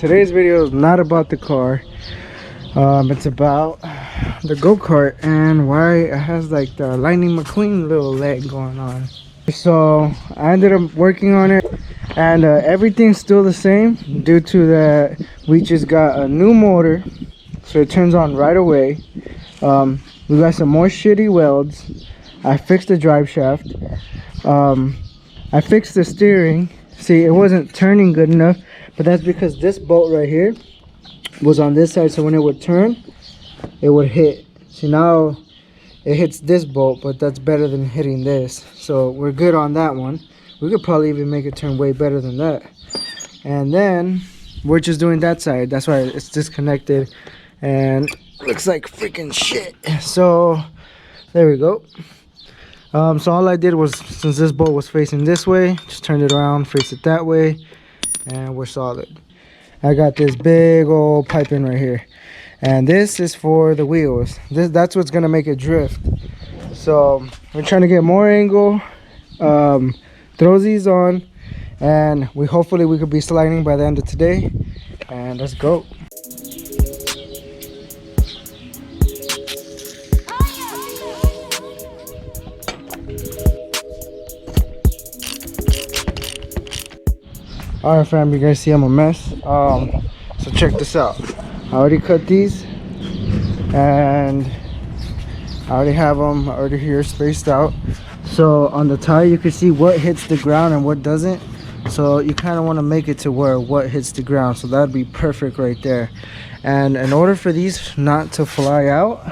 Today's video is not about the car. It's about the go-kart and why it has like the Lightning McQueen little leg going on. So I ended up working on it, and everything's still the same due to that we just got a new motor, so it turns on right away. We got some more shitty welds. I fixed the drive shaft. I fixed the steering. See, it wasn't turning good enough, but that's because this bolt right here was on this side, so when it would turn, it would hit. See, now it hits this bolt, but that's better than hitting this, so we're good on that one. We could probably even make it turn way better than that. And then we're just doing that side. That's why it's disconnected and looks like freaking shit. So there we go. So all I did was, since this bolt was facing this way, just turned it around, face it that way, and we're solid. I got this big old pipe in right here, and this is for the wheels. That's what's gonna make it drift. So we're trying to get more angle, throw these on, and hopefully we could be sliding by the end of today. And let's go. Alright fam, you guys see I'm a mess. So check this out. I already cut these, and I already have them already here spaced out. So on the tire you can see what hits the ground and what doesn't. So you kind of want to make it to where what hits the ground, so that'd be perfect right there. And in order for these not to fly out,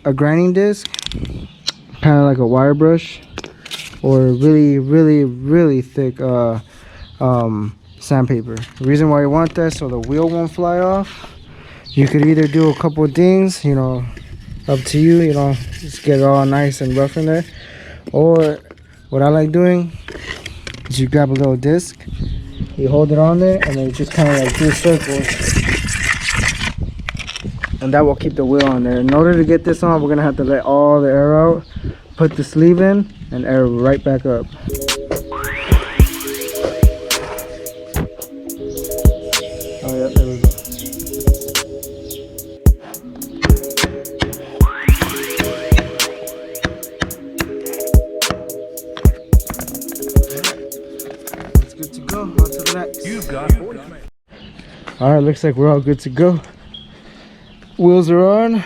a grinding disc, kind of like a wire brush, or really thick sandpaper. The reason why you want that, so the wheel won't fly off. You could either do a couple of things, you know, up to you, you know, just get it all nice and rough in there. Or what I like doing is you grab a little disc, you hold it on there, and then you just kind of like do circles, and that will keep the wheel on there. In order to get this on, we're gonna have to let all the air out, put the sleeve in, and air right back up. Oh yeah, there we go. It's good to go. On to the next. You got it. Alright, looks like we're all good to go. Wheels are on.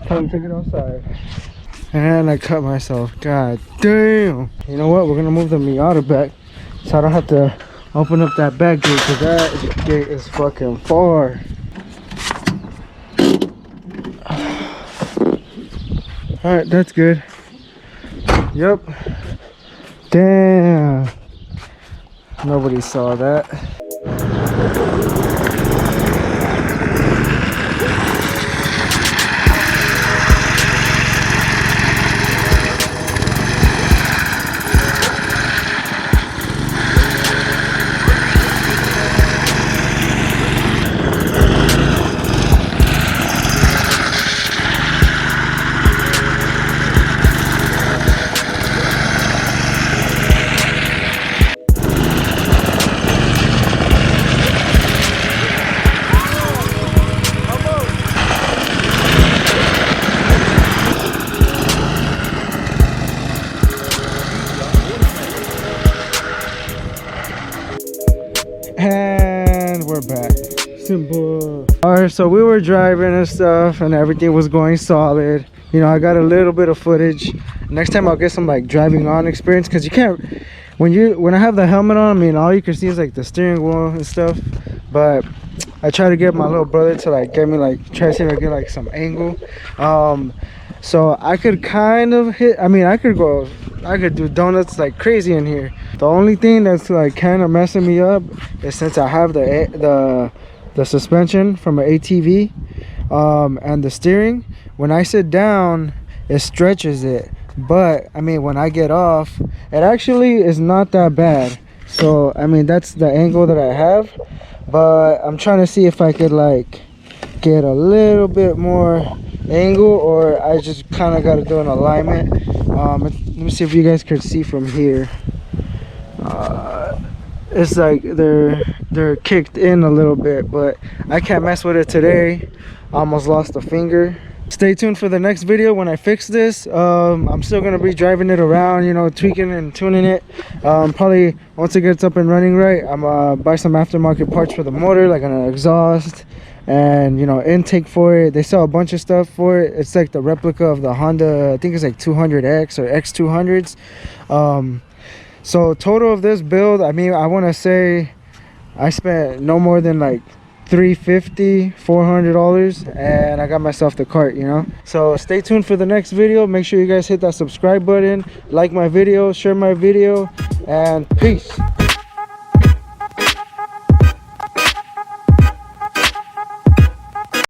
Time to take it outside. And I cut myself. God damn. You know what? We're gonna move the MIATA back, so I don't have to open up that back gate, because that gate is fucking far. Alright, that's good. Yep. Damn. Nobody saw that. And we're back. Simple. Alright, so we were driving and stuff, and everything was going solid. You know, I got a little bit of footage. Next time I'll get some like driving on experience, because you can't, when I have the helmet on, I mean, all you can see is like the steering wheel and stuff. But I try to get my little brother to like get me, like, try to see if I get like some angle. So I could kind of hit, I mean, I could do donuts like crazy in here. The only thing that's like kind of messing me up is, since I have the suspension from an ATV, and the steering, when I sit down it stretches it, but I mean when I get off it actually is not that bad. So I mean that's the angle that I have, but I'm trying to see if I could like get a little bit more angle, or I just kind of got to do an alignment. Let me see if you guys can see from here. it's like they're kicked in a little bit, but I can't mess with it today. I almost lost a finger. Stay tuned for the next video when I fix this. I'm still gonna be driving it around, you know, tweaking and tuning it. Probably once it gets up and running right, I'm gonna buy some aftermarket parts for the motor, like an exhaust and, you know, intake for it. They sell a bunch of stuff for it. It's like the replica of the Honda, I think it's like 200X or X200s. So total of this build, I mean, I want to say I spent no more than like $350-400, and I got myself the cart, you know. So stay tuned for the next video. Make sure you guys hit that subscribe button, like my video, share my video, and peace.